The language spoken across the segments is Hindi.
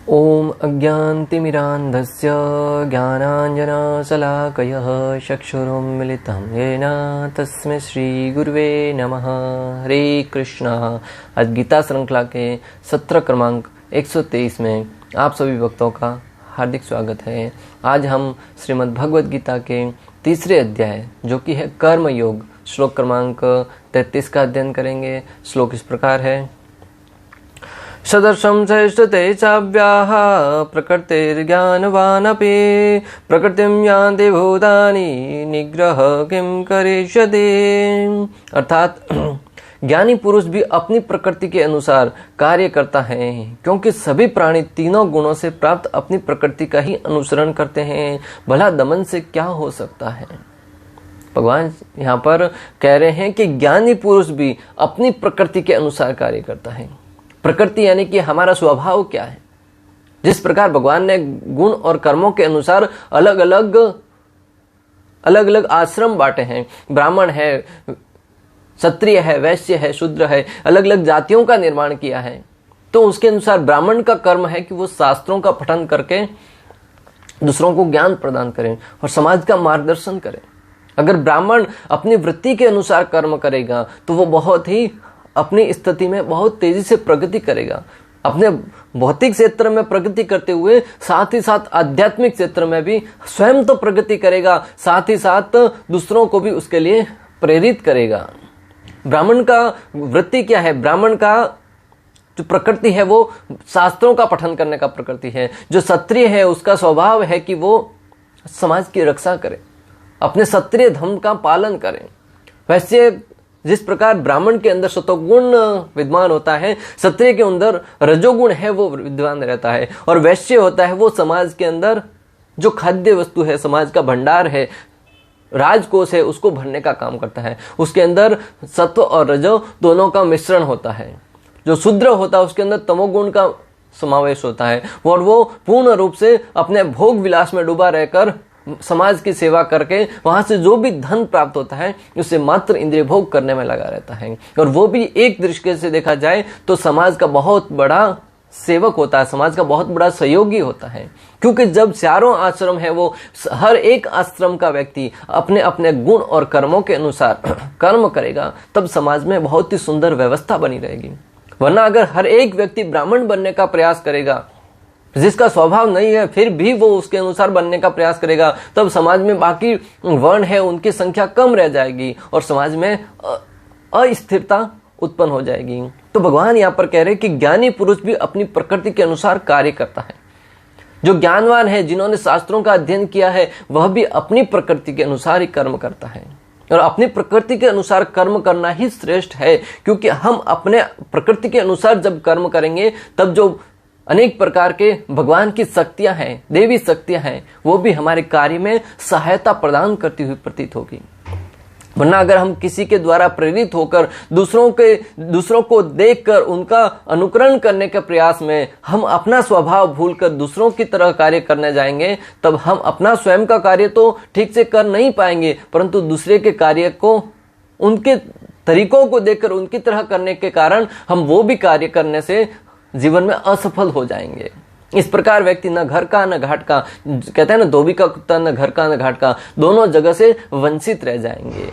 ॐ अज्ञानतिमिरान्धस्य ज्ञानाञ्जनशलाकयः चक्षुरुन्मिलितं येन तस्मै श्रीगुरुवे नमः। हरे कृष्णा। आज गीता श्रृंखला के सत्र क्रमांक 123 में आप सभी भक्तों का हार्दिक स्वागत है। आज हम श्रीमद् भगवद गीता के तीसरे अध्याय जो कि है कर्म योग श्लोक क्रमांक 33 का अध्ययन करेंगे। श्लोक इस प्रकार है। सदर्शं चेष्टते चाव्याः प्रकृतिर्ज्ञानवानपि प्रकृतिं यान्ति भूतानि निग्रह किं करिष्यति। अर्थात ज्ञानी पुरुष भी अपनी प्रकृति के अनुसार कार्य करता है, क्योंकि सभी प्राणी तीनों गुणों से प्राप्त अपनी प्रकृति का ही अनुसरण करते हैं। भला दमन से क्या हो सकता है। भगवान यहाँ पर कह रहे हैं कि ज्ञानी पुरुष भी अपनी प्रकृति के अनुसार कार्य करता है। प्रकृति यानी कि हमारा स्वभाव क्या है। जिस प्रकार भगवान ने गुण और कर्मों के अनुसार अलग अलग आश्रम बांटे हैं, ब्राह्मण है, क्षत्रिय है, वैश्य है, शूद्र है, अलग अलग जातियों का निर्माण किया है, तो उसके अनुसार ब्राह्मण का कर्म है कि वो शास्त्रों का पठन करके दूसरों को ज्ञान प्रदान करें और समाज का मार्गदर्शन करें। अगर ब्राह्मण अपनी वृत्ति के अनुसार कर्म करेगा तो वो बहुत ही अपनी स्थिति में बहुत तेजी से प्रगति करेगा। अपने भौतिक क्षेत्र में प्रगति करते हुए साथ ही साथ आध्यात्मिक क्षेत्र में भी स्वयं तो प्रगति करेगा, साथ ही साथ दूसरों को भी उसके लिए प्रेरित करेगा। ब्राह्मण का वृत्ति क्या है? ब्राह्मण का जो प्रकृति है वो शास्त्रों का पठन करने का प्रकृति है। जो क्षत्रिय है उसका स्वभाव है कि वो समाज की रक्षा करे, अपने क्षत्रिय धर्म का पालन करे। वैसे जिस प्रकार ब्राह्मण के अंदर सतोगुण विद्यमान होता है, क्षत्रिय के अंदर रजोगुण है वो विद्यमान रहता है, और वैश्य होता है वो समाज के अंदर जो खाद्य वस्तु है, समाज का भंडार है, राजकोष है, उसको भरने का काम करता है। उसके अंदर सत्व और रजो दोनों का मिश्रण होता है। जो शूद्र होता है उसके अंदर तमोगुण का समावेश होता है, और वो पूर्ण रूप से अपने भोग विलास में डूबा रहकर समाज की सेवा करके वहां से जो भी धन प्राप्त होता है उससे मात्र इंद्रिय भोग करने में लगा रहता है। और वो भी एक दृष्टि से देखा जाए तो समाज का बहुत बड़ा सेवक होता है, समाज का बहुत बड़ा सहयोगी होता है। क्योंकि जब चारों आश्रम है वो हर एक आश्रम का व्यक्ति अपने अपने गुण और कर्मों के अनुसार कर्म करेगा, तब समाज में बहुत ही सुंदर व्यवस्था बनी रहेगी। वरना अगर हर एक व्यक्ति ब्राह्मण बनने का प्रयास करेगा, जिसका स्वभाव नहीं है, फिर भी वो उसके अनुसार बनने का प्रयास करेगा, तब समाज में बाकी वर्ण है उनकी संख्या कम रह जाएगी और समाज में अस्थिरता उत्पन्न हो जाएगी। तो भगवान यहाँ पर कह रहे हैं कि ज्ञानी पुरुष भी अपनी प्रकृति के अनुसार कार्य करता है। जो ज्ञानवान है, जिन्होंने शास्त्रों का अध्ययन किया है, वह भी अपनी प्रकृति के अनुसार ही कर्म करता है। और अपनी प्रकृति के अनुसार कर्म करना ही श्रेष्ठ है, क्योंकि हम अपने प्रकृति के अनुसार जब कर्म करेंगे तब जो अनेक प्रकार के भगवान की शक्तियां हैं, देवी शक्तियां हैं, वो भी हमारे कार्य में सहायता प्रदान करती हुई प्रतीत होगी। वरना अगर हम किसी के द्वारा प्रेरित होकर दूसरों को देखकर उनका अनुकरण करने के प्रयास में हम अपना स्वभाव भूलकर दूसरों की तरह कार्य करने जाएंगे, तब हम अपना स्वयं का कार्य तो ठीक से कर नहीं पाएंगे, परंतु दूसरे के कार्य को उनके तरीकों को देखकर उनकी तरह करने के कारण हम वो भी कार्य करने से जीवन में असफल हो जाएंगे। इस प्रकार व्यक्ति न घर का न घाट का, कहते हैं ना, धोबी का कुत्ता न घर का न घाट का, दोनों जगह से वंचित रह जाएंगे।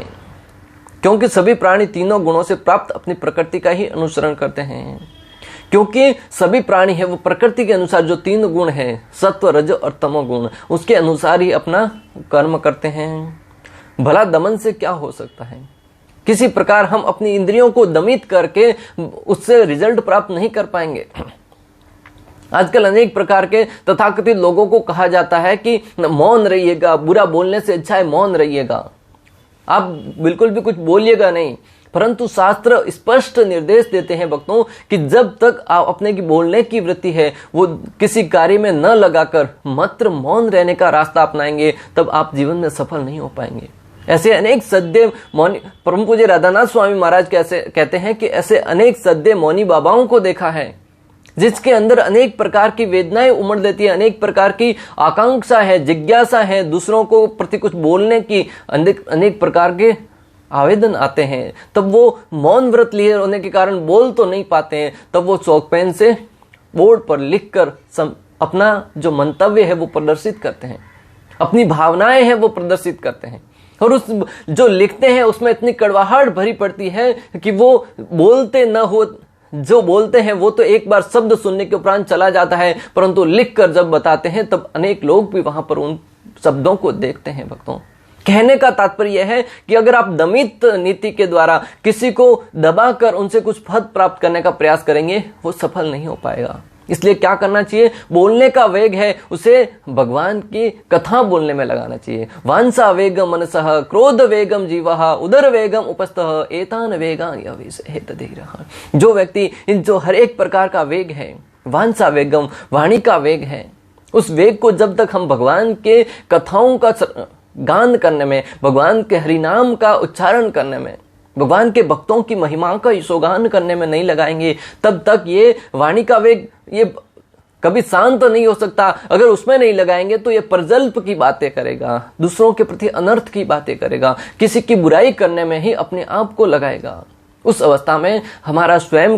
क्योंकि सभी प्राणी तीनों गुणों से प्राप्त अपनी प्रकृति का ही अनुसरण करते हैं। क्योंकि सभी प्राणी है वो प्रकृति के अनुसार जो तीन गुण है, सत्व, रज और तमोगुण, उसके अनुसार ही अपना कर्म करते हैं। भला दमन से क्या हो सकता है। किसी प्रकार हम अपनी इंद्रियों को दमित करके उससे रिजल्ट प्राप्त नहीं कर पाएंगे। आजकल अनेक प्रकार के तथाकथित लोगों को कहा जाता है कि मौन रहिएगा, बुरा बोलने से अच्छा है मौन रहिएगा, आप बिल्कुल भी कुछ बोलिएगा नहीं। परंतु शास्त्र स्पष्ट निर्देश देते हैं भक्तों कि जब तक आप अपने की बोलने की वृत्ति है वो किसी कार्य में न लगाकर मात्र मौन रहने का रास्ता अपनाएंगे, तब आप जीवन में सफल नहीं हो पाएंगे। ऐसे अनेक सद्य मौनी, परम पूज्य राधानाथ स्वामी महाराज कैसे कहते हैं कि ऐसे अनेक सद्य मौनी बाबाओं को देखा है, जिसके अंदर अनेक प्रकार की वेदनाएं उमड़ लेती है, अनेक प्रकार की आकांक्षा है, जिज्ञासा है, दूसरों को प्रति कुछ बोलने की अनेक प्रकार के आवेदन आते हैं, तब वो मौन व्रत लिए होने के कारण बोल तो नहीं पाते हैं, तब वो चौक पेन से बोर्ड पर लिखकर अपना जो मंतव्य है वो प्रदर्शित करते हैं, अपनी भावनाएं हैं वो प्रदर्शित करते हैं। और उस जो लिखते हैं उसमें इतनी कड़वाहट भरी पड़ती है कि वो बोलते न हो, जो बोलते हैं वो तो एक बार शब्द सुनने के उपरांत चला जाता है, परंतु लिखकर जब बताते हैं तब अनेक लोग भी वहां पर उन शब्दों को देखते हैं। भक्तों, कहने का तात्पर्य यह है कि अगर आप दमित नीति के द्वारा किसी को दबाकर उनसे कुछ पद प्राप्त करने का प्रयास करेंगे, वो सफल नहीं हो पाएगा। इसलिए क्या करना चाहिए? बोलने का वेग है उसे भगवान की कथा बोलने में लगाना चाहिए। वांसा वेगम मनसः क्रोध वेगम जीवः उदर वेगम उपस्थः एतान वेगान यविषेत धीरः। जो व्यक्ति इन जो हर एक प्रकार का वेग है, वांसा वेगम वाणी का वेग है, उस वेग को जब तक हम भगवान के कथाओं का गान करने में, भगवान के हरिनाम का उच्चारण करने में, भगवान के भक्तों की महिमा का यशोगान करने में नहीं लगाएंगे, तब तक ये वाणी का वेग ये कभी शांत नहीं हो सकता। अगर उसमें नहीं लगाएंगे तो ये प्रजल्प की बातें करेगा, दूसरों के प्रति अनर्थ की बातें करेगा, किसी की बुराई करने में ही अपने आप को लगाएगा। उस अवस्था में हमारा स्वयं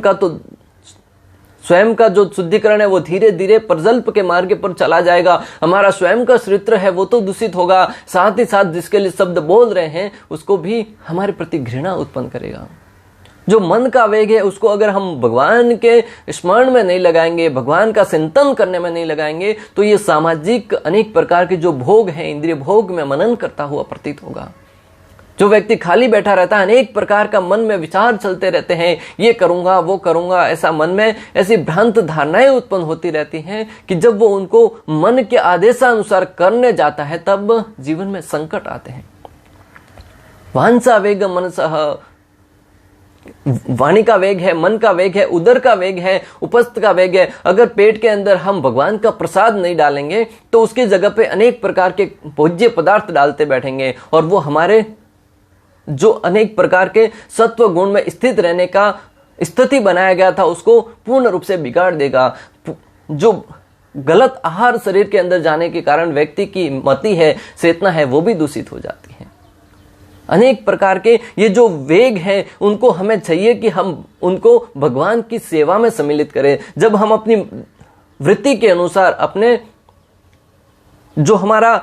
का जो शुद्धिकरण है वो धीरे धीरे प्रजल्प के मार्ग पर चला जाएगा। हमारा स्वयं का चरित्र है वो तो दूषित होगा, साथ ही साथ जिसके लिए शब्द बोल रहे हैं उसको भी हमारे प्रति घृणा उत्पन्न करेगा। जो मन का वेग है उसको अगर हम भगवान के स्मरण में नहीं लगाएंगे, भगवान का चिंतन करने में नहीं लगाएंगे, तो ये सामाजिक अनेक प्रकार के जो भोग हैं, इंद्रिय भोग में मनन करता हुआ प्रतीत होगा। जो व्यक्ति खाली बैठा रहता है, अनेक प्रकार का मन में विचार चलते रहते हैं, ये करूंगा वो करूंगा, ऐसा मन में ऐसी भ्रांत धारणाएं उत्पन्न होती रहती हैं कि जब वो उनको मन के आदेशानुसार करने जाता है तब जीवन में संकट आते हैं। वांसा वेग मनसः, वाणी का वेग है, मन का वेग है, उदर का वेग है, उपस्थ का वेग है। अगर पेट के अंदर हम भगवान का प्रसाद नहीं डालेंगे तो उसकी जगह पे अनेक प्रकार के भोज्य पदार्थ डालते बैठेंगे और वो हमारे जो अनेक प्रकार के सत्व गुण में स्थित रहने का स्थिति बनाया गया था उसको पूर्ण रूप से बिगाड़ देगा। जो गलत आहार शरीर के अंदर जाने के कारण व्यक्ति की मति है, चेतना है, वो भी दूषित हो जाती है। अनेक प्रकार के ये जो वेग है उनको हमें चाहिए कि हम उनको भगवान की सेवा में सम्मिलित करें। जब हम अपनी वृत्ति के अनुसार, अपने जो हमारा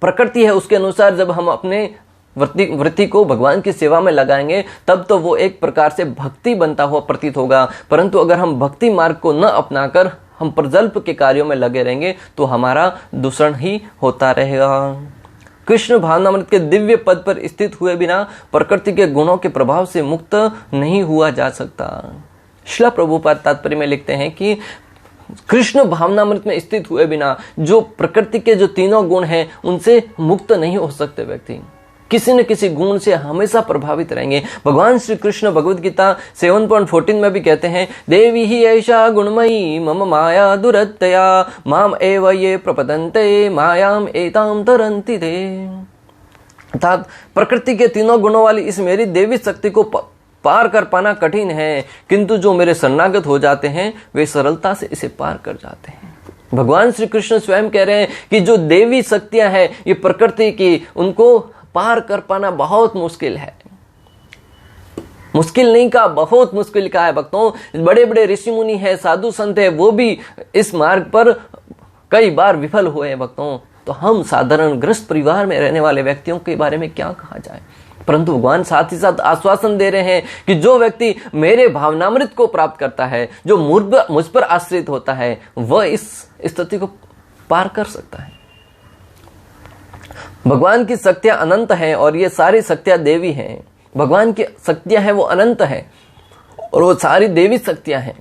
प्रकृति है उसके अनुसार जब हम अपने वृत्ति को भगवान की सेवा में लगाएंगे तब तो वो एक प्रकार से भक्ति बनता हुआ प्रतीत होगा। परंतु अगर हम भक्ति मार्ग को न अपनाकर हम प्रजल्प के कार्यों में लगे रहेंगे तो हमारा दूषण ही होता रहेगा। कृष्ण भावनामृत के दिव्य पद पर स्थित हुए बिना प्रकृति के गुणों के प्रभाव से मुक्त नहीं हुआ जा सकता। श्रील प्रभुपाद तात्पर्य में लिखते हैं कि कृष्ण भावनामृत में स्थित हुए बिना जो प्रकृति के जो तीनों गुण हैं उनसे मुक्त नहीं हो सकते। व्यक्ति किसी न किसी गुण से हमेशा प्रभावित रहेंगे। भगवान श्री कृष्ण भगवद गीता 7.14 में भी कहते हैं, देवी ही ऐसा गुणमयी मम माया दुरत्यया माम एव ये प्रपदन्ते मायाम एताम तरन्ति ते। अर्थात प्रकृति के तीनों गुणों वाली इस मेरी देवी शक्ति को पार कर पाना कठिन है, किंतु जो मेरे शरणागत हो जाते हैं वे सरलता से इसे पार कर जाते हैं। भगवान श्री कृष्ण स्वयं कह रहे हैं कि जो देवी शक्तियां हैं ये प्रकृति की, उनको पार कर पाना बहुत मुश्किल है। मुश्किल नहीं का, बहुत मुश्किल का है भक्तों। बड़े बड़े ऋषि मुनि है, साधु संत है, वो भी इस मार्ग पर कई बार विफल हुए हैं भक्तों। तो हम साधारण गृहस्थ परिवार में रहने वाले व्यक्तियों के बारे में क्या कहा जाए। परंतु भगवान साथ ही साथ आश्वासन दे रहे हैं कि जो व्यक्ति मेरे भावनामृत को प्राप्त करता है, जो मुझ पर आश्रित होता है, वह इस स्थिति को पार कर सकता है। भगवान की शक्तियां अनंत हैं और ये सारी शक्तियां देवी हैं। भगवान की शक्तियां हैं वो अनंत हैं और वो सारी देवी शक्तियां हैं।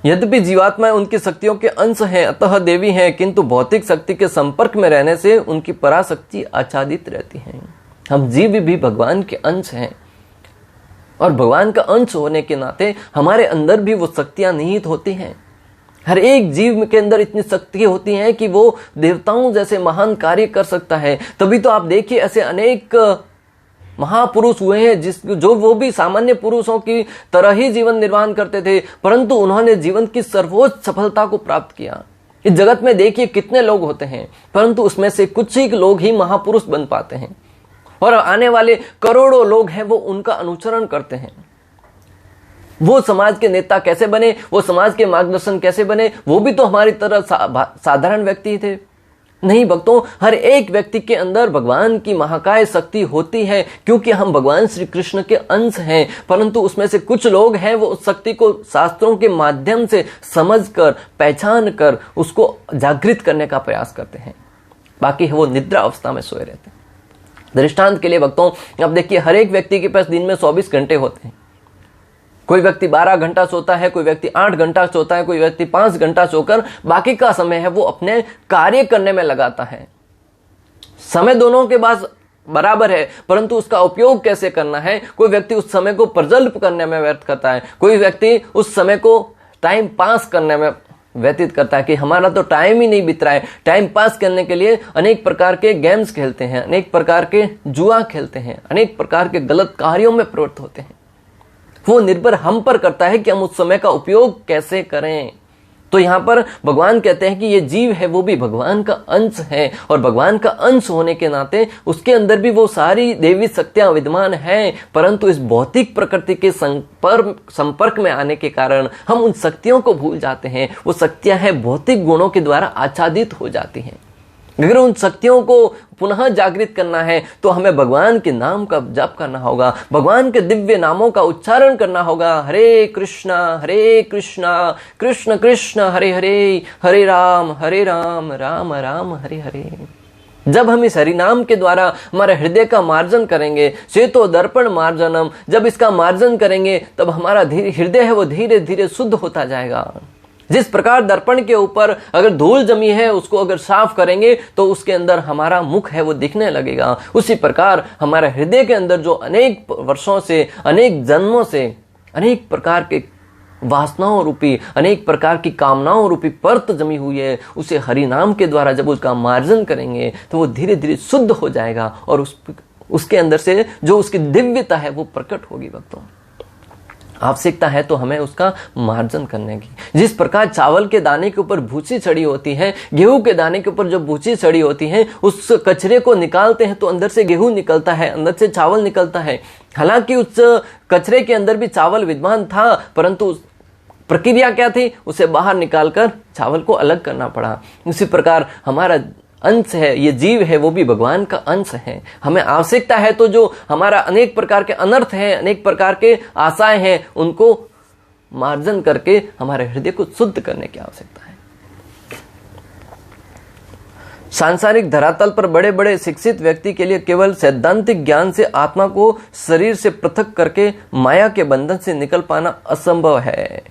यद्यपि जीवात्माएं उनकी शक्तियों के अंश हैं, अतः देवी हैं, किंतु भौतिक शक्ति के संपर्क में रहने से उनकी पराशक्ति आच्छादित रहती हैं। हम जीव भी भगवान के अंश हैं और भगवान का अंश होने के नाते हमारे अंदर भी वो शक्तियां निहित होती हैं। हर एक जीव के अंदर इतनी शक्ति होती है कि वो देवताओं जैसे महान कार्य कर सकता है। तभी तो आप देखिए ऐसे अनेक महापुरुष हुए हैं जो वो भी सामान्य पुरुषों की तरह ही जीवन निर्वाह करते थे, परंतु उन्होंने जीवन की सर्वोच्च सफलता को प्राप्त किया। इस जगत में देखिए कितने लोग होते हैं, परंतु उसमें से कुछ ही लोग ही महापुरुष बन पाते हैं और आने वाले करोड़ों लोग हैं वो उनका अनुसरण करते हैं। वो समाज के नेता कैसे बने, वो समाज के मार्गदर्शन कैसे बने, वो भी तो हमारी तरह साधारण व्यक्ति थे। नहीं भक्तों, हर एक व्यक्ति के अंदर भगवान की महाकाय शक्ति होती है, क्योंकि हम भगवान श्री कृष्ण के अंश हैं। परंतु उसमें से कुछ लोग हैं वो उस शक्ति को शास्त्रों के माध्यम से समझकर, पहचान कर उसको जागृत करने का प्रयास करते हैं, बाकी वो निद्रा अवस्था में सोए रहते हैं। दृष्टांत के लिए भक्तों, अब देखिए, हर एक व्यक्ति के पास दिन में 24 घंटे होते हैं। कोई व्यक्ति 12 घंटा सोता है, कोई व्यक्ति 8 घंटा सोता है, कोई व्यक्ति 5 घंटा सोकर बाकी का समय है वो अपने कार्य करने में लगाता है। समय दोनों के पास बराबर है, परंतु उसका उपयोग कैसे करना है। कोई व्यक्ति उस समय को प्रजल्प करने में व्यर्थ करता है, कोई व्यक्ति उस समय को टाइम पास करने में व्यतीत करता है कि हमारा तो टाइम ही नहीं बीत रहा है। टाइम पास करने के लिए अनेक प्रकार के गेम्स खेलते हैं, अनेक प्रकार के जुआ खेलते हैं, अनेक प्रकार के गलत कार्यों में प्रवृत्त होते हैं। वो निर्भर हम पर करता है कि हम उस समय का उपयोग कैसे करें। तो यहां पर भगवान कहते हैं कि ये जीव है वो भी भगवान का अंश है, और भगवान का अंश होने के नाते उसके अंदर भी वो सारी देवी शक्तियां विद्यमान हैं, परंतु इस भौतिक प्रकृति के संपर्क में आने के कारण हम उन शक्तियों को भूल जाते हैं। वो शक्तियां हैं भौतिक गुणों के द्वारा आच्छादित हो जाती हैं। अगर उन शक्तियों को पुनः जागृत करना है तो हमें भगवान के नाम का जप करना होगा, भगवान के दिव्य नामों का उच्चारण करना होगा। हरे कृष्णा कृष्ण कृष्ण हरे हरे, हरे राम राम राम हरे हरे। जब हम इस हरिनाम के द्वारा हमारे हृदय का मार्जन करेंगे, चेतो दर्पण मार्जनम, जब इसका मार्जन करेंगे तब हमारा हृदय है वो धीरे धीरे शुद्ध होता जाएगा। जिस प्रकार दर्पण के ऊपर अगर धूल जमी है उसको अगर साफ करेंगे तो उसके अंदर हमारा मुख है वो दिखने लगेगा, उसी प्रकार हमारे हृदय के अंदर जो अनेक वर्षों से, अनेक जन्मों से, अनेक प्रकार के वासनाओं रूपी, अनेक प्रकार की कामनाओं रूपी परत जमी हुई है, उसे हरि नाम के द्वारा जब उसका मार्जन करेंगे तो वो धीरे धीरे शुद्ध हो जाएगा और उसके अंदर से जो उसकी दिव्यता है वो प्रकट होगी। भक्तों, आवश्यकता है तो हमें उसका मार्जन करने की। जिस प्रकार चावल के दाने के ऊपर भूसी चढ़ी होती है, गेहूं के दाने के ऊपर जब भूसी चढ़ी होती है, उस कचरे को निकालते हैं तो अंदर से गेहूं निकलता है, अंदर से चावल निकलता है। हालांकि उस कचरे के अंदर भी चावल विद्यमान था, परंतु प्रक्रिया क्या थी, उसे बाहर निकालकर चावल को अलग करना पड़ा। उसी प्रकार हमारा अंश है, ये जीव है वो भी भगवान का अंश है। हमें आवश्यकता है तो जो हमारा अनेक प्रकार के अनर्थ हैं, अनेक प्रकार के आशाएं हैं, उनको मार्जन करके हमारे हृदय को शुद्ध करने की आवश्यकता है। सांसारिक धरातल पर बड़े बड़े शिक्षित व्यक्ति के लिए केवल सैद्धांतिक ज्ञान से आत्मा को शरीर से पृथक करके माया के बंधन से निकल पाना असंभव है।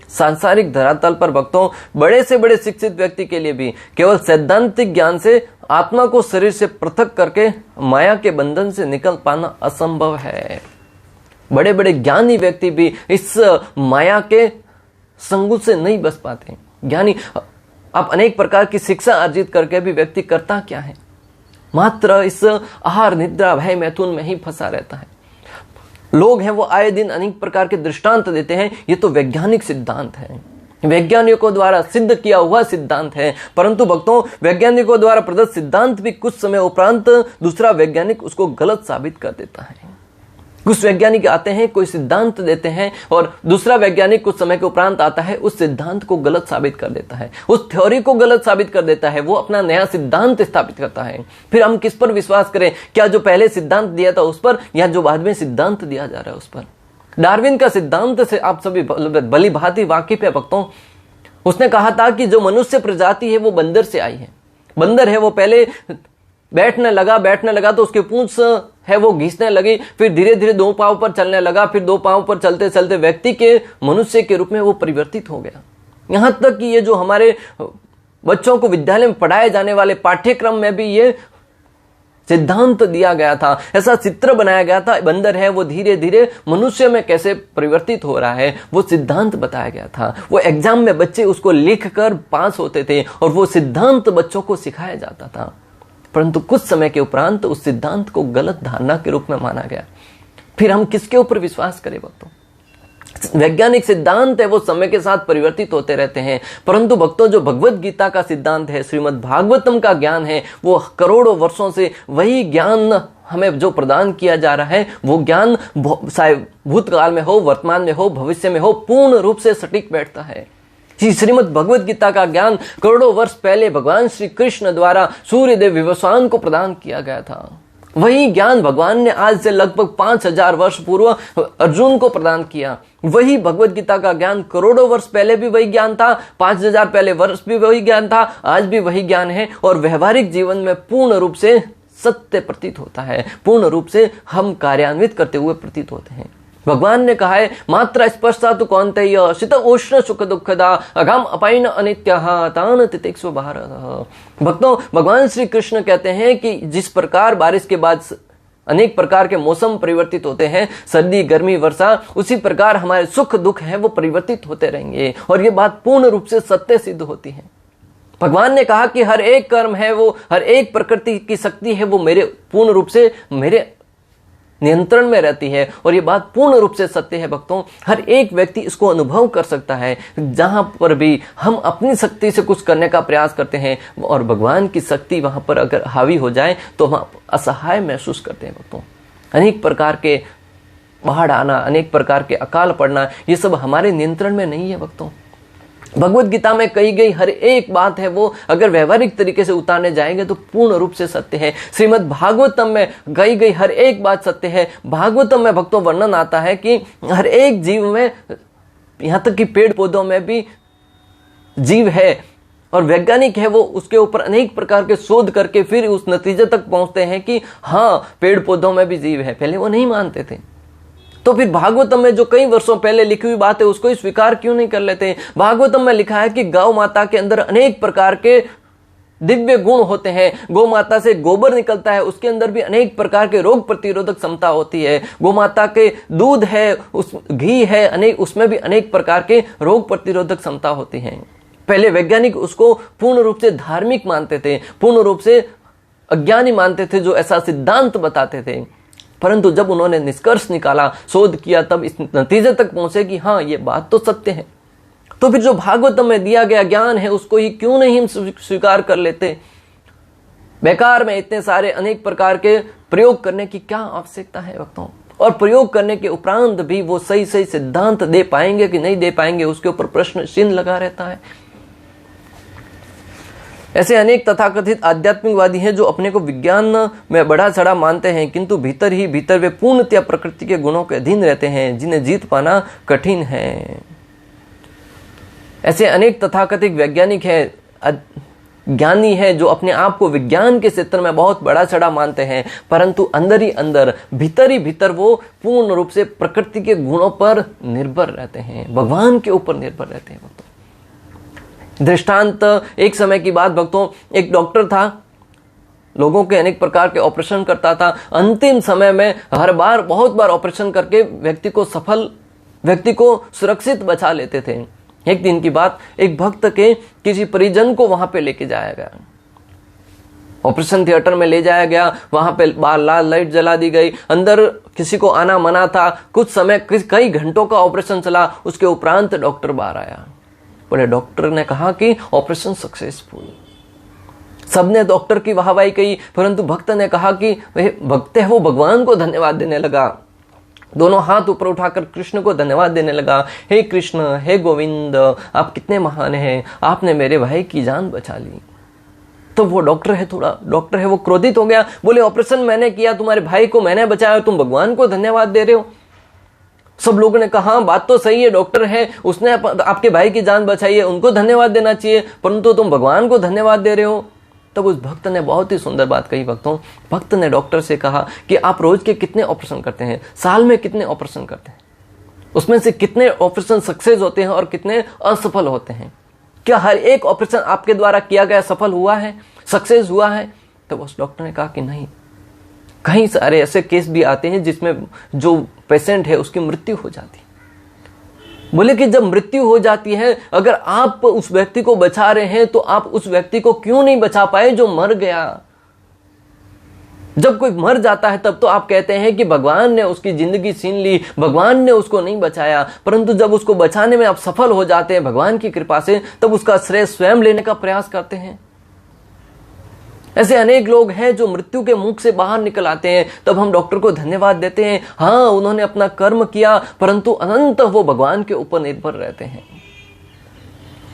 सांसारिक धरातल पर भक्तों, बड़े से बड़े शिक्षित व्यक्ति के लिए भी केवल सैद्धांतिक ज्ञान से आत्मा को शरीर से पृथक करके माया के बंधन से निकल पाना असंभव है। बड़े बड़े ज्ञानी व्यक्ति भी इस माया के संगुल से नहीं बच पाते। ज्ञानी अब अनेक प्रकार की शिक्षा अर्जित करके भी व्यक्ति करता क्या है, मात्र इस आहार निद्रा भय मैथुन में ही फंसा रहता है। लोग हैं वो आए दिन अनेक प्रकार के दृष्टांत देते हैं, ये तो वैज्ञानिक सिद्धांत है, वैज्ञानिकों द्वारा सिद्ध किया हुआ सिद्धांत है। परंतु भक्तों, वैज्ञानिकों द्वारा प्रदत्त सिद्धांत भी कुछ समय उपरांत दूसरा वैज्ञानिक उसको गलत साबित कर देता है। कुछ वैज्ञानिक आते हैं, कोई सिद्धांत देते हैं, और दूसरा वैज्ञानिक कुछ समय के उपरांत आता है, उस सिद्धांत को गलत साबित कर देता है, उस थ्योरी को गलत साबित कर देता है, वो अपना नया सिद्धांत स्थापित करता है। फिर हम किस पर विश्वास करें, क्या जो पहले सिद्धांत दिया था उस पर, या जो बाद में सिद्धांत दिया जा रहा है उस पर। डार्विन का सिद्धांत से आप सभी भली भांति वाकिफ है भक्तों। उसने कहा था कि जो मनुष्य प्रजाति है वो बंदर से आई है। बंदर है वो पहले बैठने लगा तो उसकी पूंछ है वो घिसने लगी, फिर धीरे धीरे 2 पांव पर चलने लगा, फिर 2 पांव पर चलते चलते व्यक्ति के मनुष्य के रूप में वो परिवर्तित हो गया। यहां तक कि ये जो हमारे बच्चों को विद्यालय में पढ़ाए जाने वाले पाठ्यक्रम में भी ये सिद्धांत दिया गया था, ऐसा चित्र बनाया गया था, बंदर है वो धीरे धीरे मनुष्य में कैसे परिवर्तित हो रहा है, वो सिद्धांत बताया गया था। वो एग्जाम में बच्चे उसको लिख कर पास होते थे और वो सिद्धांत बच्चों को सिखाया जाता था। परंतु कुछ समय के उपरांत उस सिद्धांत को गलत धारणा के रूप में माना गया। फिर हम किसके ऊपर विश्वास करें भक्तों? वैज्ञानिक सिद्धांत है वो समय के साथ परिवर्तित होते रहते हैं, परंतु भक्तों जो भगवत गीता का सिद्धांत है, श्रीमद् भागवतम का ज्ञान है, वो करोड़ों वर्षों से वही ज्ञान हमें जो प्रदान किया जा रहा है वो ज्ञान भूतकाल में हो, वर्तमान में हो, भविष्य में हो, पूर्ण रूप से सटीक बैठता है। श्रीमद् भगवद गीता का ज्ञान करोड़ों वर्ष पहले भगवान श्री कृष्ण द्वारा सूर्यदेव विवस्वान को प्रदान किया गया था। वही ज्ञान भगवान ने आज से लगभग 5000 वर्ष पूर्व अर्जुन को प्रदान किया। वही भगवद गीता का ज्ञान करोड़ों वर्ष पहले भी वही ज्ञान था, 5000 पहले वर्ष भी वही ज्ञान था, आज भी वही ज्ञान है और व्यवहारिक जीवन में पूर्ण रूप से सत्य प्रतीत होता है, पूर्ण रूप से हम कार्यान्वित करते हुए प्रतीत होते हैं। भगवान ने कहा है, मात्र स्पर्शा तो कौन्तेय शीत उष्ण सुख दुखदा अघम अपाइन अनित्यः तान तितिक्षु भारत। भक्तों, भगवान श्री कृष्ण कहते हैं कि जिस प्रकार बारिश के बाद अनेक प्रकार के मौसम परिवर्तित होते हैं, सर्दी, गर्मी, वर्षा, उसी प्रकार हमारे सुख दुख हैं वो परिवर्तित होते रहेंगे और ये बात पूर्ण रूप से सत्य सिद्ध होती है। भगवान ने कहा कि हर एक कर्म है वो, हर एक प्रकृति की शक्ति है वो मेरे पूर्ण रूप से मेरे नियंत्रण में रहती है और ये बात पूर्ण रूप से सत्य है। भक्तों, हर एक व्यक्ति इसको अनुभव कर सकता है। जहां पर भी हम अपनी शक्ति से कुछ करने का प्रयास करते हैं और भगवान की शक्ति वहां पर अगर हावी हो जाए तो हम असहाय महसूस करते हैं। भक्तों, अनेक प्रकार के बाढ़ आना, अनेक प्रकार के अकाल पड़ना, ये सब हमारे नियंत्रण में नहीं है। भक्तों, भगवद गीता में कही गई हर एक बात है वो अगर व्यवहारिक तरीके से उतारने जाएंगे तो पूर्ण रूप से सत्य है। श्रीमद् भागवतम में कही गई हर एक बात सत्य है। भागवतम में भक्तों वर्णन आता है कि हर एक जीव में, यहां तक कि पेड़ पौधों में भी जीव है और वैज्ञानिक है वो उसके ऊपर अनेक प्रकार के शोध करके फिर उस नतीजे तक पहुंचते हैं कि हाँ, पेड़ पौधों में भी जीव है। पहले वो नहीं मानते थे, तो फिर भागवतम में जो कई वर्षों पहले लिखी हुई बात है उसको स्वीकार क्यों नहीं कर लेते? भागवतम में लिखा है कि गौ माता के अंदर अनेक प्रकार के दिव्य गुण होते हैं। गौ माता से गोबर निकलता है, उसके अंदर भी अनेक प्रकार के रोग प्रतिरोधक क्षमता होती है। गौ माता के दूध है, उस घी है, अनेक उसमें भी अनेक प्रकार के रोग प्रतिरोधक क्षमता होती है। पहले वैज्ञानिक उसको पूर्ण रूप से धार्मिक मानते थे, पूर्ण रूप से अज्ञानी मानते थे जो ऐसा सिद्धांत बताते थे। परंतु जब उन्होंने निष्कर्ष निकाला, शोध किया, तब इस नतीजे तक पहुंचे कि हाँ, ये बात तो सत्य है। तो फिर जो भागवतम में दिया गया ज्ञान है उसको ही क्यों नहीं हम स्वीकार कर लेते? बेकार में इतने सारे अनेक प्रकार के प्रयोग करने की क्या आवश्यकता है भक्तों? और प्रयोग करने के उपरांत भी वो सही सही सिद्धांत दे पाएंगे कि नहीं दे पाएंगे, उसके ऊपर प्रश्न चिन्ह लगा रहता है। ऐसे अनेक तथाकथित आध्यात्मिकवादी हैं जो अपने को विज्ञान में बड़ा चढ़ा मानते हैं, किंतु भीतर ही भीतर वे पूर्णतया प्रकृति के गुणों के अधीन रहते हैं, जिन्हें जीत पाना कठिन है। ऐसे अनेक तथाकथित वैज्ञानिक हैं, ज्ञानी है जो अपने आप को विज्ञान के क्षेत्र में बहुत बड़ा चढ़ा मानते हैं, परंतु अंदर ही अंदर, भीतर ही भीतर वो पूर्ण रूप से प्रकृति के गुणों पर निर्भर रहते हैं, भगवान के ऊपर निर्भर रहते हैं। भक्तों, दृष्टांत, एक समय की बात भक्तों, एक डॉक्टर था, लोगों के अनेक प्रकार के ऑपरेशन करता था। अंतिम समय में हर बार बहुत बार ऑपरेशन करके व्यक्ति को सुरक्षित बचा लेते थे। एक दिन की बात, एक भक्त के किसी परिजन को वहां पे लेके जाया गया, ऑपरेशन थिएटर में ले जाया गया। वहां पे बाहर लाल लाइट जला दी गई, अंदर किसी को आना मना था। कुछ समय, कई घंटों का ऑपरेशन चला, उसके उपरांत डॉक्टर बाहर आया। बोले, डॉक्टर ने कहा कि ऑपरेशन सक्सेसफुल। सबने डॉक्टर की वाहवाही कही, परंतु भक्त ने कहा कि भक्त है वो भगवान को धन्यवाद देने लगा, दोनों हाथ ऊपर उठाकर कृष्ण को धन्यवाद देने लगा। हे कृष्ण, हे गोविंद, आप कितने महान हैं, आपने मेरे भाई की जान बचा ली। तो वो डॉक्टर है वो क्रोधित हो गया। बोले, ऑपरेशन मैंने किया, तुम्हारे भाई को मैंने बचाया, तुम भगवान को धन्यवाद दे रहे हो। सब लोगों ने कहा, बात तो सही है, डॉक्टर है, उसने आपके भाई की जान बचाई है, उनको धन्यवाद देना चाहिए, परंतु तुम भगवान को धन्यवाद दे रहे हो। तब उस भक्त ने बहुत ही सुंदर बात कही भक्तों। भक्त ने डॉक्टर से कहा कि आप रोज के कितने ऑपरेशन करते हैं, साल में कितने ऑपरेशन करते हैं, उसमें से कितने ऑपरेशन सक्सेस होते हैं और कितने असफल होते हैं? क्या हर एक ऑपरेशन आपके द्वारा किया गया सफल हुआ है, सक्सेस हुआ है? तो उस डॉक्टर ने कहा कि नहीं, कई सारे ऐसे केस भी आते हैं जिसमें जो पेशेंट है उसकी मृत्यु हो जाती है। बोले कि जब मृत्यु हो जाती है, अगर आप उस व्यक्ति को बचा रहे हैं तो आप उस व्यक्ति को क्यों नहीं बचा पाए जो मर गया? जब कोई मर जाता है तब तो आप कहते हैं कि भगवान ने उसकी जिंदगी छीन ली, भगवान ने उसको नहीं बचाया, परंतु जब उसको बचाने में आप सफल हो जाते हैं भगवान की कृपा से, तब उसका श्रेय स्वयं लेने का प्रयास करते हैं। ऐसे अनेक लोग हैं जो मृत्यु के मुख से बाहर निकल आते हैं, तब हम डॉक्टर को धन्यवाद देते हैं, हाँ उन्होंने अपना कर्म किया, परंतु अनंत वो भगवान के ऊपर निर्भर रहते हैं।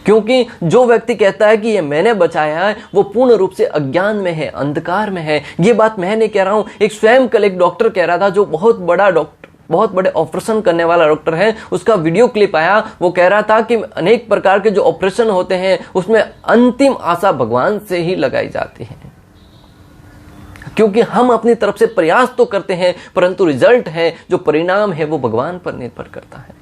क्योंकि जो व्यक्ति कहता है कि ये मैंने बचाया है, वो पूर्ण रूप से अज्ञान में है, अंधकार में है। ये बात मैं नहीं कह रहा हूं, एक स्वयं कल एक डॉक्टर कह रहा था, जो बहुत बड़े ऑपरेशन करने वाला डॉक्टर है। उसका वीडियो क्लिप आया, वो कह रहा था कि अनेक प्रकार के जो ऑपरेशन होते हैं उसमें अंतिम आशा भगवान से ही लगाई जाती है, क्योंकि हम अपनी तरफ से प्रयास तो करते हैं, परंतु रिजल्ट है, जो परिणाम है, वो भगवान पर निर्भर करता है।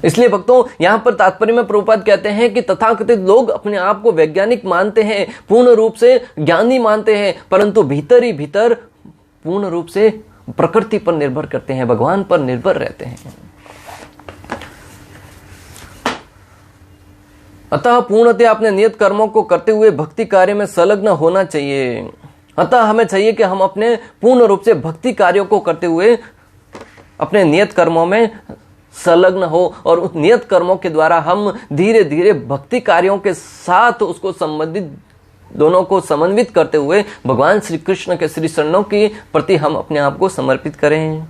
इसलिए भक्तों, यहां पर तात्पर्य में प्रभुपाद कहते हैं कि तथाकथित लोग अपने आप को वैज्ञानिक मानते हैं, पूर्ण रूप से ज्ञानी मानते हैं, परंतु भीतर ही भीतर पूर्ण रूप से प्रकृति पर निर्भर करते हैं, भगवान पर निर्भर रहते हैं। अतः पूर्णतः अपने नियत कर्मों को करते हुए भक्ति कार्य में संलग्न होना चाहिए। अतः हमें चाहिए कि हम अपने पूर्ण रूप से भक्ति कार्यों को करते हुए अपने नियत कर्मों में संलग्न हो, और उस नियत कर्मों के द्वारा हम धीरे धीरे भक्ति कार्यों के साथ उसको संबंधित दोनों को समन्वित करते हुए भगवान श्री कृष्ण के श्री चरणों के प्रति हम अपने आप को समर्पित करें।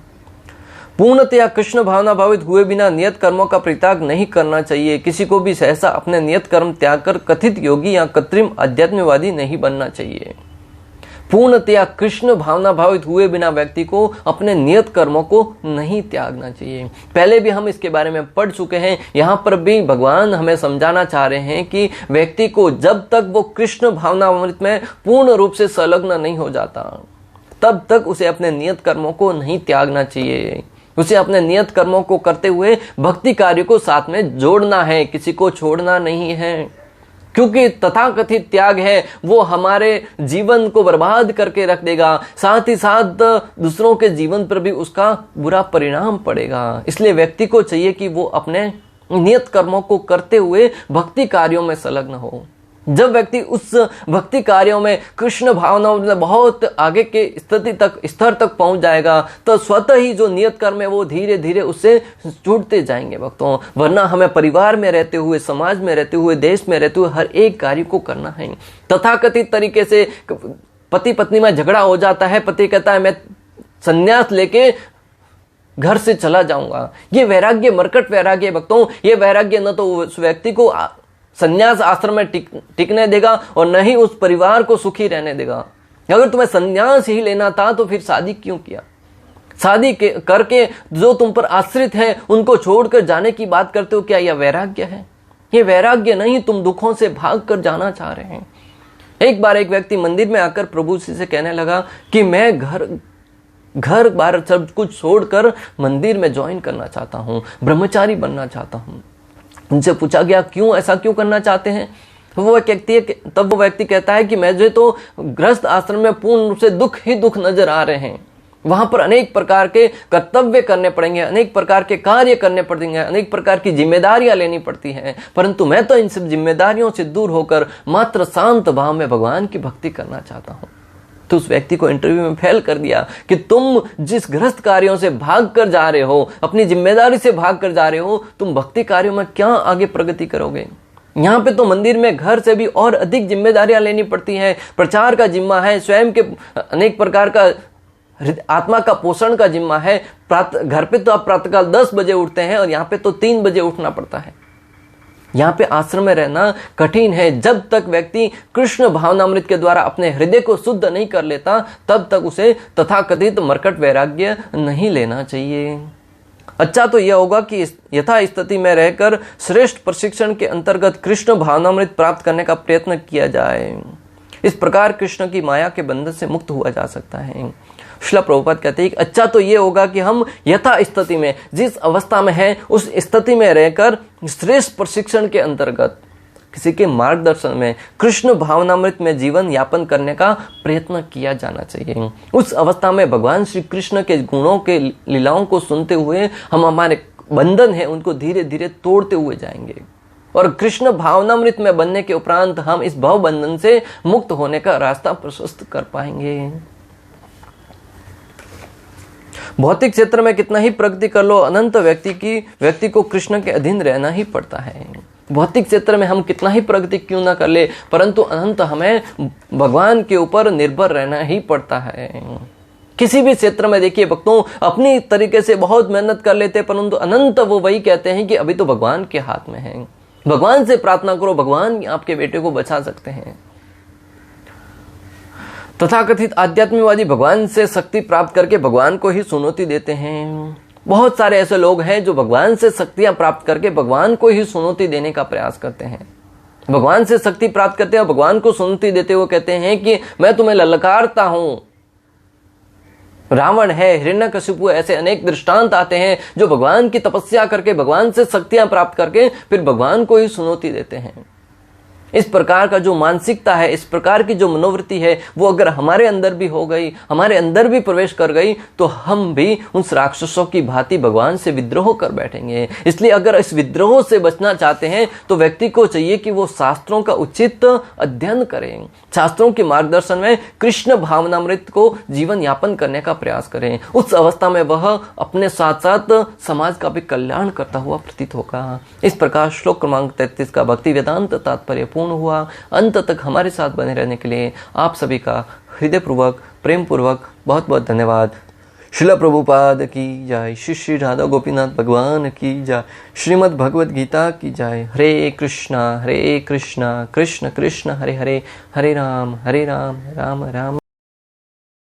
पूर्णतया कृष्ण भावना भावित हुए बिना नियत कर्मों का परित्याग नहीं करना चाहिए। किसी को भी सहसा अपने नियत कर्म त्याग कर कथित योगी या कृत्रिम अध्यात्मवादी नहीं बनना चाहिए। पूर्णतया कृष्ण भावना भावित हुए बिना व्यक्ति को अपने नियत कर्मों को नहीं त्यागना चाहिए। पहले भी हम इसके बारे में पढ़ चुके हैं। यहाँ पर भी भगवान हमें समझाना चाह रहे हैं कि व्यक्ति को जब तक वो कृष्ण भावनामृत में पूर्ण रूप से संलग्न नहीं हो जाता, तब तक उसे अपने नियत कर्मों को नहीं त्यागना चाहिए। उसे अपने नियत कर्मों को करते हुए भक्ति कार्य को साथ में जोड़ना है, किसी को छोड़ना नहीं है। क्योंकि तथाकथित त्याग है वो हमारे जीवन को बर्बाद करके रख देगा, साथ ही साथ दूसरों के जीवन पर भी उसका बुरा परिणाम पड़ेगा। इसलिए व्यक्ति को चाहिए कि वो अपने नियत कर्मों को करते हुए भक्ति कार्यों में संलग्न हो। जब व्यक्ति उस भक्ति कार्यों में कृष्ण भावनाओं में बहुत आगे के स्तर तक पहुंच जाएगा, तो स्वतः ही जो नियत कर्म है वो धीरे धीरे उससे छूटते जाएंगे भक्तों। वरना हमें परिवार में रहते हुए, समाज में रहते हुए, देश में रहते हुए हर एक कार्य को करना है। तथाकथित तरीके से पति पत्नी में झगड़ा हो जाता है, पति कहता है मैं संन्यास लेके घर से चला जाऊंगा। ये वैराग्य मरकट वैराग्य भक्तों। ये वैराग्य न तो उस व्यक्ति को संन्यास आश्रम में टिकने देगा और न ही उस परिवार को सुखी रहने देगा। अगर तुम्हें संन्यास ही लेना था तो फिर शादी क्यों किया? शादी करके जो तुम पर आश्रित हैं उनको छोड़कर जाने की बात करते हो, क्या यह वैराग्य है? ये वैराग्य नहीं, तुम दुखों से भाग कर जाना चाह रहे हैं। एक बार एक व्यक्ति मंदिर में आकर प्रभु जी से कहने लगा कि मैं घर बार सब कुछ छोड़कर मंदिर में ज्वाइन करना चाहता हूँ, ब्रह्मचारी बनना चाहता हूँ। उनसे पूछा गया क्यों, ऐसा क्यों करना चाहते हैं? तब वो व्यक्ति कहता है कि मुझे तो गृहस्थ आश्रम में पूर्ण रूप से दुख ही दुख नजर आ रहे हैं। वहां पर अनेक प्रकार के कर्तव्य करने पड़ेंगे, अनेक प्रकार के कार्य करने पड़ेंगे, अनेक प्रकार की जिम्मेदारियां लेनी पड़ती हैं, परंतु मैं तो इन सब जिम्मेदारियों से दूर होकर मात्र शांत भाव में भगवान की भक्ति करना चाहता हूं। तो उस व्यक्ति को इंटरव्यू में फेल कर दिया कि तुम जिस गृहस्थ कार्यों से भाग कर जा रहे हो, अपनी जिम्मेदारी से भाग कर जा रहे हो, तुम भक्ति कार्यों में क्या आगे प्रगति करोगे? यहाँ पे तो मंदिर में घर से भी और अधिक जिम्मेदारियां लेनी पड़ती हैं। प्रचार का जिम्मा है, स्वयं के अनेक प्रकार का आत्मा का पोषण का जिम्मा है। घर पे तो आप प्रातःकाल 10 बजे उठते हैं और यहाँ पे तो 3 बजे उठना पड़ता है। यहाँ पे आश्रम में रहना कठिन है। जब तक व्यक्ति कृष्ण भावनामृत के द्वारा अपने हृदय को शुद्ध नहीं कर लेता, तब तक उसे तथाकथित मरकट वैराग्य नहीं लेना चाहिए। अच्छा तो यह होगा कि यथा स्थिति में रहकर श्रेष्ठ प्रशिक्षण के अंतर्गत कृष्ण भावनामृत प्राप्त करने का प्रयत्न किया जाए। इस प्रकार कृष्ण की माया के बंधन से मुक्त हुआ जा सकता है। श्रील प्रभुपाद कहते हैं कि अच्छा तो ये होगा कि हम यथा स्थिति में, जिस अवस्था में है उस स्थिति में रहकर श्रेष्ठ प्रशिक्षण के अंतर्गत किसी के मार्गदर्शन में कृष्ण भावनामृत में जीवन यापन करने का प्रयत्न किया जाना चाहिए। उस अवस्था में भगवान श्री कृष्ण के गुणों के लीलाओं को सुनते हुए हम हमारे बंधन है उनको धीरे धीरे तोड़ते हुए जाएंगे, और कृष्ण भावनामृत में बनने के उपरांत हम इस भव बंधन से मुक्त होने का रास्ता प्रशस्त कर पाएंगे। भौतिक क्षेत्र में कितना ही प्रगति कर लो, अनंत व्यक्ति को कृष्ण के अधीन रहना ही पड़ता है। भौतिक क्षेत्र में हम कितना ही प्रगति क्यों ना कर ले, परंतु अनंत हमें भगवान के ऊपर निर्भर रहना ही पड़ता है। किसी भी क्षेत्र में देखिए भक्तों, अपनी तरीके से बहुत मेहनत कर लेते, परंतु अनंत वो वही कहते हैं कि अभी तो भगवान के हाथ में है। भगवान से प्रार्थना करो, भगवान आपके बेटे को बचा सकते हैं। तथाकथित आध्यात्मिकवादी भगवान से शक्ति प्राप्त करके भगवान को ही चुनौती देते हैं। बहुत सारे ऐसे लोग हैं जो भगवान से शक्तियां प्राप्त करके भगवान को ही चुनौती देने का प्रयास करते हैं। भगवान से शक्ति प्राप्त करते हैं, भगवान को चुनौती देते हुए कहते हैं कि मैं तुम्हें ललकारता हूं। रावण है, हिरण्यकशिपु, ऐसे अनेक दृष्टांत आते हैं जो भगवान की तपस्या करके, भगवान से शक्तियां प्राप्त करके फिर भगवान को ही चुनौती देते हैं। इस प्रकार का जो मानसिकता है, इस प्रकार की जो मनोवृत्ति है, वो अगर हमारे अंदर भी हो गई, हमारे अंदर भी प्रवेश कर गई, तो हम भी उस राक्षसों की भांति भगवान से विद्रोह कर बैठेंगे। इसलिए अगर इस विद्रोह से बचना चाहते हैं तो व्यक्ति को चाहिए कि वो शास्त्रों का उचित अध्ययन करें, शास्त्रों के मार्गदर्शन में कृष्ण भावनामृत को जीवन यापन करने का प्रयास करें। उस अवस्था में वह अपने साथ साथ समाज का भी कल्याण करता हुआ प्रतीत होगा। इस प्रकार श्लोक क्रमांक 33 का भक्ति वेदांत तात्पर्य पूर्ण हुआ। अंत तक हमारे साथ बने रहने के लिए आप सभी का हृदयपूर्वक, प्रेम पूर्वक बहुत बहुत धन्यवाद। श्रील प्रभुपाद की जय, श्री श्री राधा गोपीनाथ भगवान की जय, श्रीमद् भगवद गीता की जय। हरे कृष्णा कृष्ण कृष्ण हरे हरे, हरे राम राम राम।